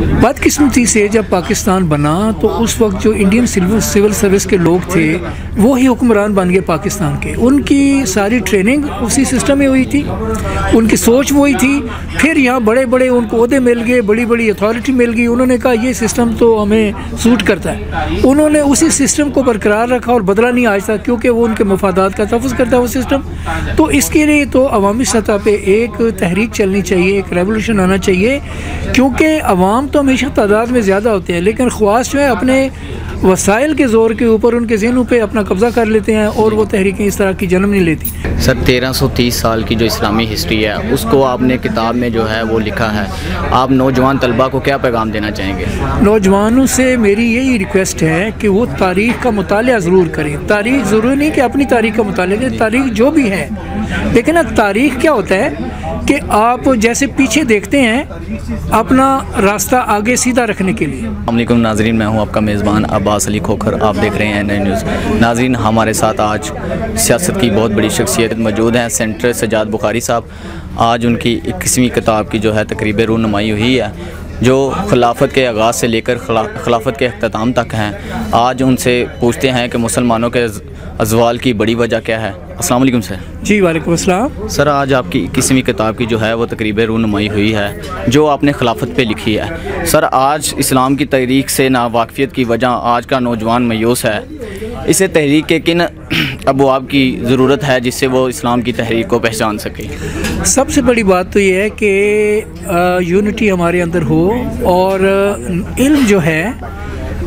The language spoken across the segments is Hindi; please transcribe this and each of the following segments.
बदकिस्मती से जब पाकिस्तान बना तो उस वक्त जो इंडियन सिविल सर्विस के लोग थे वो ही हुक्मरान बन गए पाकिस्तान के। उनकी सारी ट्रेनिंग उसी सिस्टम में हुई थी, उनकी सोच वही थी। फिर यहाँ बड़े बड़े उनको ओहदे मिल गए, बड़ी बड़ी अथॉरिटी मिल गई। उन्होंने कहा ये सिस्टम तो हमें सूट करता है। उन्होंने उसी सिस्टम को बरकरार रखा और बदला नहीं आज तक, क्योंकि वो उनके मफादात का तहफ़्फ़ुज़ करता है वो सिस्टम। तो इसके लिए तो अवामी सतह पे एक तहरीक चलनी चाहिए, एक रेवोल्यूशन आना चाहिए, क्योंकि अवाम तो हमेशा तादाद में ज़्यादा होते हैं लेकिन ख्वास जो है अपने वसाइल के ज़ोर के ऊपर उनके ज़हनों पे अपना कब्ज़ा कर लेते हैं और वो तहरीकें इस तरह की जन्म नहीं लेती। सर 1330 साल की जो इस्लामी हिस्ट्री है उसको आपने किताब में जो है वो लिखा है, आप नौजवान तलबा को क्या पैगाम देना चाहेंगे? नौजवानों से मेरी यही रिक्वेस्ट है कि वो तारीख़ का मुतालिया ज़रूर करें। तारीख़ ज़रूरी नहीं कि अपनी तारीख़ का मुतालिया करें, तारीख़ जो भी है, लेकिन तारीख़ क्या होता है कि आप जैसे पीछे देखते हैं अपना रास्ता आगे सीधा रखने के लिए। अस्सलामुअलैकुम नाज़रीन, मैं हूं आपका मेज़बान अब्बास अली खोखर, आप देख रहे हैं नई न्यूज़। नाज़रीन, हमारे साथ आज सियासत की बहुत बड़ी शख्सियत मौजूद हैं, सेंटर सजाद बुखारी साहब। आज उनकी 21वीं किताब की जो है तकरीब रूनुमाई हुई है, जो खिलाफत के आगाज़ से लेकर खिलाफत के अख्ताम तक हैं। आज उनसे पूछते हैं कि मुसलमानों के अज़वाल की बड़ी वजह क्या है। अस्सलाम वालेकुम सर। जी वालेकुम अस्सलाम। सर, आज आपकी 21वीं किताब की जो है वो तकरीब रूनुमाई हुई है जो आपने खिलाफत पे लिखी है। सर, आज इस्लाम की तहरीक से नावाकफियत की वजह आज का नौजवान मायूस है। इसे तहरीक के किन अबवाब की ज़रूरत है जिससे वो इस्लाम की तहरीक को पहचान सके? सबसे बड़ी बात तो ये है कि यूनिटी हमारे अंदर हो और इल्म जो है,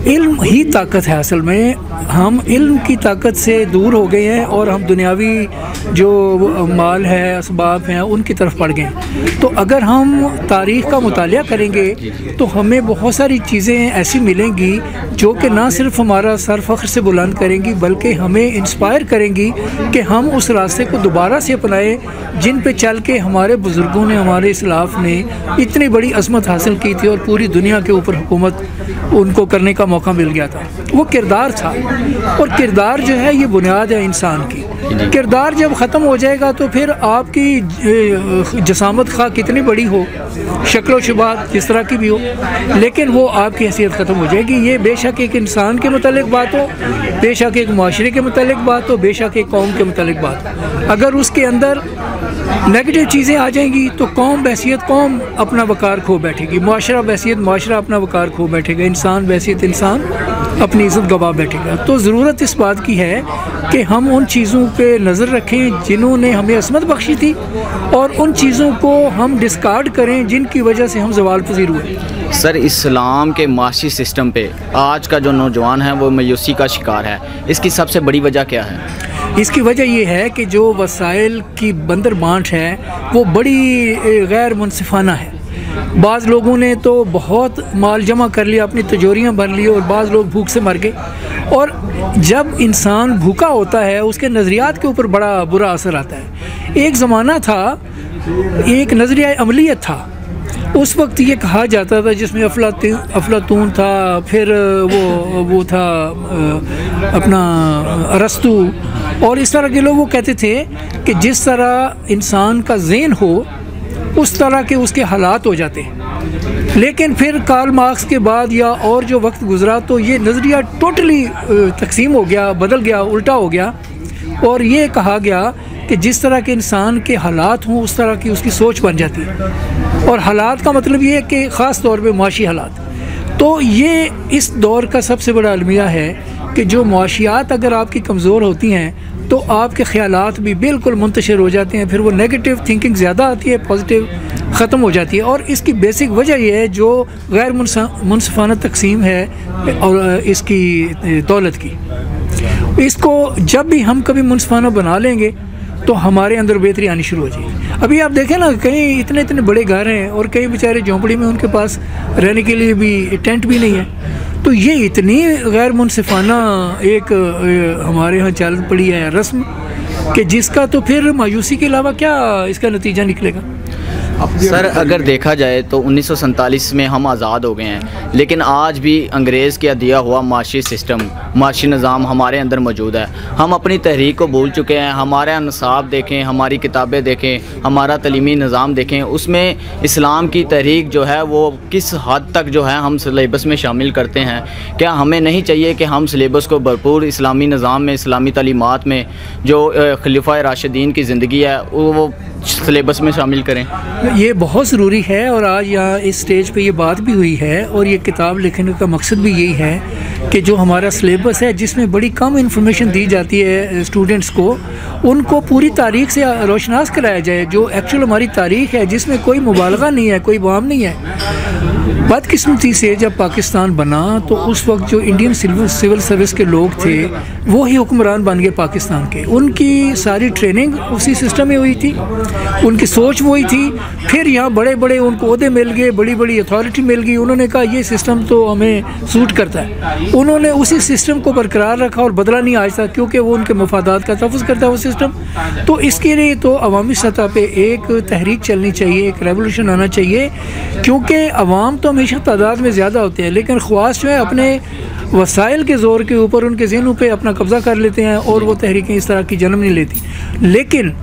इल्म ही ताकत है। असल में हम इल्म की ताकत से दूर हो गए हैं और हम दुनियावी जो माल है, असबाब हैं, उनकी तरफ बढ़ गए। तो अगर हम तारीख़ का मुतालिया करेंगे तो हमें बहुत सारी चीज़ें ऐसी मिलेंगी जो कि ना सिर्फ हमारा सर फ़ख्र से बुलंद करेंगी बल्कि हमें इंस्पायर करेंगी कि हम उस रास्ते को दोबारा से अपनाएं जिन पे चल के हमारे बुज़ुर्गों ने, हमारे इस्लाफ ने इतनी बड़ी अज़मत हासिल की थी और पूरी दुनिया के ऊपर हुकूमत उनको करने का मौका मिल गया था। वो किरदार था, और किरदार जो है ये बुनियाद है इंसान की। किरदार जब ख़त्म हो जाएगा तो फिर आपकी जसामत खा कितनी बड़ी हो, शक्ल शुबात जिस तरह की भी हो, लेकिन वो आपकी हैसियत ख़त्म हो जाएगी। ये बेशक एक इंसान के मुतालिक बात हो, बेशक एक माशरे के मुतालिक बात हो, बेशक एक कौम के मुतालिक बात हो। अगर उसके अंदर नेगेटिव चीज़ें आ जाएंगी तो कौम बहैसियत कौम अपना वक़ार खो बैठेगी, माशरा बहैसियत माशरा अपना वक़ार खो बैठेगा, इंसान बहैसियत इंसान अपनी इज़्ज़त गवा बैठेगा। तो ज़रूरत इस बात की है कि हम उन चीज़ों पे नज़र रखें जिन्होंने हमें असमत बख्शी थी और उन चीज़ों को हम डिस्कार्ड करें जिनकी वजह से हम ज़वाल पज़ीर हुए। सर, इस्लाम के माशी सिस्टम पे आज का जो नौजवान है वो मायूसी का शिकार है, इसकी सबसे बड़ी वजह क्या है? इसकी वजह ये है कि जो वसाइल की बंदर बांट है वो बड़ी गैर मुनसिफाना है। बाज़ लोगों ने तो बहुत माल जमा कर लिया, अपनी तिजोरियाँ भर ली, और बाज़ लोग भूख से मर गए। और जब इंसान भूखा होता है उसके नज़रियात के ऊपर बड़ा बुरा असर आता है। एक ज़माना था, एक नज़रिया अमलियत था, उस वक्त ये कहा जाता था, जिसमें अफलातून था, फिर वो था अपना अरस्तु और इस तरह के लोग। वो कहते थे कि जिस तरह इंसान का ज़हन हो उस तरह के उसके हालात हो जाते हैं। लेकिन फिर कार्ल मार्क्स के बाद या और जो वक्त गुजरा तो ये नज़रिया टोटली तकसीम हो गया, बदल गया, उल्टा हो गया, और ये कहा गया कि जिस तरह के इंसान के हालात हों उस तरह की उसकी सोच बन जाती है। और हालात का मतलब ये है कि ख़ास तौर पे माशी हालात। तो ये इस दौर का सबसे बड़ा अलमिया है कि जो मुआशियात अगर आपकी कमज़ोर होती हैं तो आपके ख़यालात भी बिल्कुल मुंतशिर हो जाते हैं, फिर वो नेगेटिव थिंकिंग ज़्यादा आती है, पॉजिटिव ख़त्म हो जाती है। और इसकी बेसिक वजह यह है जो गैर मुनसिफाना तकसीम है और इसकी दौलत की। इसको जब भी हम कभी मुनसिफाना बना लेंगे तो हमारे अंदर बेहतरी आनी शुरू हो जाएगी। अभी आप देखें ना, कहीं इतने इतने बड़े घर हैं और कई बेचारे झोंपड़ी में, उनके पास रहने के लिए भी टेंट भी नहीं है। तो ये इतनी गैर मुनसिफाना एक हमारे यहाँ चल पड़ी है रस्म कि जिसका तो फिर मायूसी के अलावा क्या इसका नतीजा निकलेगा। सर अगर देखा जाए तो 1947 में हम आज़ाद हो गए हैं, लेकिन आज भी अंग्रेज़ का दिया हुआ माशी सिस्टम, माशी निज़ाम हमारे अंदर मौजूद है। हम अपनी तहरीक को भूल चुके हैं। हमारा नसाब देखें, हमारी किताबें देखें, हमारा तलीमी निज़ाम देखें, उसमें इस्लाम की तहरीक जो है वो किस हद तक जो है हम सिलेबस में शामिल करते हैं। क्या हमें नहीं चाहिए कि हम सिलेबस को भरपूर इस्लामी निज़ाम में, इस्लामी तालीमात में जो खलीफा राशिदीन की ज़िंदगी है वो सिलेबस में शामिल करें? ये बहुत ज़रूरी है और आज यहाँ इस स्टेज पे ये बात भी हुई है और ये किताब लिखने का मकसद भी यही है कि जो हमारा सिलेबस है जिसमें बड़ी कम इंफॉर्मेशन दी जाती है स्टूडेंट्स को, उनको पूरी तारीख से रोशनास कराया जाए। जो एक्चुअल हमारी तारीख है जिसमें कोई मुबालगा नहीं है, कोई वाम नहीं है। बदकिस्मती से जब पाकिस्तान बना तो उस वक्त जो इंडियन सिविल सर्विस के लोग थे वो ही हुक्मरान बन गए पाकिस्तान के। उनकी सारी ट्रेनिंग उसी सिस्टम में हुई थी, उनकी सोच वही थी। फिर यहाँ बड़े बड़े उनको ओहदे मिल गए, बड़ी बड़ी अथॉरिटी मिल गई। उन्होंने कहा ये सिस्टम तो हमें सूट करता है। उन्होंने उसी सिस्टम को बरकरार रखा और बदला नहीं आज तक, क्योंकि वो उनके मफादात का तहफ़्फ़ुज़ करता है वो सिस्टम। तो इसके लिए तो अवामी सतह पे एक तहरीक चलनी चाहिए, एक रेवोल्यूशन आना चाहिए, क्योंकि अवाम तो हमेशा तादाद में ज़्यादा होते हैं लेकिन ख्वास जो है अपने वसाइल के ज़ोर के ऊपर उनके ज़हनों पे अपना कब्ज़ा कर लेते हैं और वो तहरीकें इस तरह की जन्म नहीं लेती। लेकिन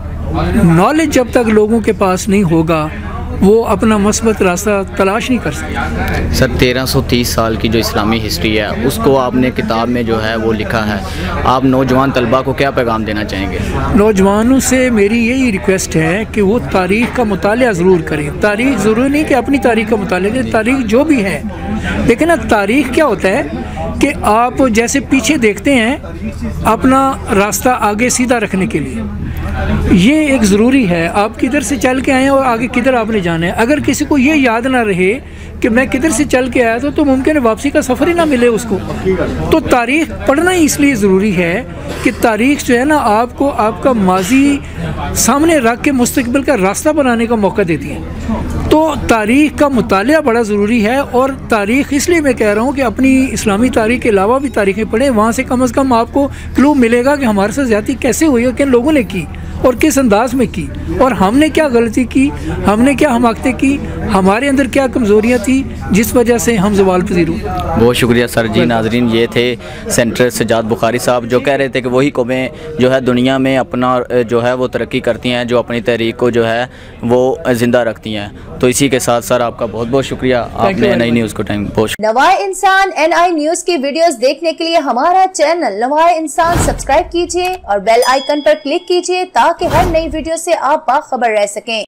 नॉलेज जब तक लोगों के पास नहीं होगा वो अपना मस्बत रास्ता तलाश नहीं कर सकते। सर 1330 साल की जो इस्लामी हिस्ट्री है उसको आपने किताब में जो है वो लिखा है। आप नौजवान तलबा को क्या पैगाम देना चाहेंगे? नौजवानों से मेरी यही रिक्वेस्ट है कि वो तारीख़ का मुतालिया ज़रूर करें। तारीख़ ज़रूरी नहीं कि अपनी तारीख़ का मुतालिया करें, तारीख़ जो भी है। लेकिन ना तारीख़ क्या होता है कि आप जैसे पीछे देखते हैं अपना रास्ता आगे सीधा रखने के लिए, ये एक ज़रूरी है। आप किधर से चल के आए हैं और आगे किधर आपने जाना है। अगर किसी को ये याद ना रहे कि मैं किधर से चल के आया तो मुमकिन है वापसी का सफ़र ही ना मिले उसको। तो तारीख़ पढ़ना ही इसलिए ज़रूरी है कि तारीख़ जो है ना आपको आपका माजी सामने रख के मुस्तकबिल का रास्ता बनाने का मौका देती है। तो तारीख़ का मुतालिया बड़ा ज़रूरी है। और तारीख़ इसलिए मैं कह रहा हूँ कि अपनी इस्लामी तारीख़ के अलावा भी तारीख़ें पढ़ें, वहाँ से कम से कम आपको क्लू मिलेगा कि हमारे साथ ज़्यादती कैसे हुई और किन लोगों ने की और किस अंदाज में की और हमने क्या गलती की, हमने क्या हमाकतें की, हमारे अंदर क्या कमज़ोरियाँ थी जिस वजह से हम ज़वाल पज़ीर हुए। बहुत शुक्रिया सर जी। नाजरीन ये थे सेंटर सजाद बुखारी साहब जो कह रहे थे कि वही कौमें जो है दुनिया में अपना जो है वो तरक्की करती हैं जो अपनी तहरीक को जो है वो ज़िंदा रखती हैं। तो इसी के साथ सर आपका बहुत बहुत शुक्रिया, आपने NI न्यूज़ को टाइम बहुत। नवाए इंसान NI न्यूज़ की वीडियोस देखने के लिए हमारा चैनल नवाए इंसान सब्सक्राइब कीजिए और बेल आइकन पर क्लिक कीजिए ताकि हर नई वीडियो से आप बाखबर रह सकें।